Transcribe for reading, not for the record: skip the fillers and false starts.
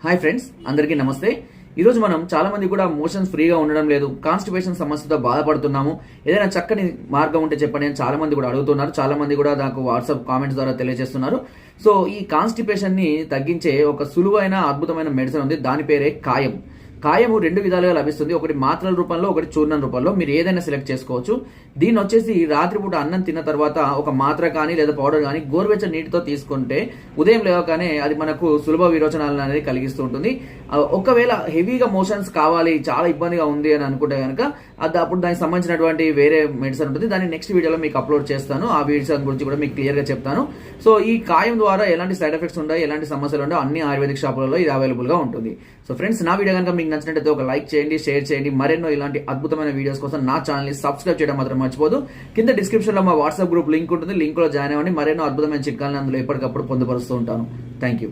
Hi friends, అందరికీ నమస్తే. ఈరోజు మనం చాలా మంది కూడా మోషన్స్ ఫ్రీగా ఉండడం లేదు, కాన్స్టిపేషన్ సమస్యతో బాధపడుతున్నాము. ఏదైనా చక్కని మార్గం ఉంటే చెప్పండి అని చాలా మంది కూడా అడుగుతున్నారు. చాలా మంది కూడా నాకు వాట్సాప్ కామెంట్స్ ద్వారా తెలియజేస్తున్నారు. సో ఈ కాన్స్టిపేషన్ ని తగ్గించే ఒక సులువైన అద్భుతమైన మెడిసిన్ ఉంది. దాని పేరే కాయం. కాయము రెండు విధాలుగా లభిస్తుంది. ఒకటి మాత్రల రూపంలో, ఒకటి చూర్ణం రూపంలో. మీరు ఏదైనా సెలెక్ట్ చేసుకోవచ్చు. దీన్ని వచ్చేసి రాత్రిపూట అన్నం తిన్న తర్వాత ఒక మాత్ర కానీ లేదా పౌడర్ కానీ గోరువెచ్చని నీటితో తీసుకుంటే ఉదయం లేవగానే అది మనకు సులభ విరోచనాలను అనేది కలిగిస్తూ ఉంటుంది. ఒకవేళ హెవీగా మోషన్స్ కావాలి, చాలా ఇబ్బందిగా ఉంది అని అనుకుంటే కనుక అప్పుడు దానికి సంబంధించినటువంటి వేరే మెడిసిన్ ఉంటుంది. దాన్ని నెక్స్ట్ వీడియోలో మీకు అప్లోడ్ చేస్తాను. ఆ మెడిసిన్ గురించి కూడా మీకు క్లియర్ గా చెప్తాను. సో ఈ కాయం ద్వారా ఎలాంటి సైడ్ ఎఫెక్ట్స్ ఉంటాయి, ఎలాంటి సమస్యలు ఉంటాయి, అన్ని ఆయుర్వేదిక్ షాపులలో ఇది అవైలబుల్ గా ఉంటుంది. సో ఫ్రెండ్స్, నా వీడియో కనుక మీకు నచ్చినట్లయితే ఒక లైక్ చేయండి, షేర్ చేయండి. మరెన్నో ఇలాంటి అద్భుతమైన వీడియోస్ కోసం నా ఛానల్ ని సబ్స్క్రైబ్ చేయడం మాత్రం మర్చిపోదు. కింద డిస్క్రిప్షన్ లో మా వాట్సాప్ గ్రూప్ లింక్ ఉంటుంది. లింక్ లో జాయిన్ అవ్వండి. మరెన్నో అద్భుతమైన చిట్కాలను అందులో ఎప్పటికప్పుడు పొందుపరుస్తూ ఉంటాను. Thank you.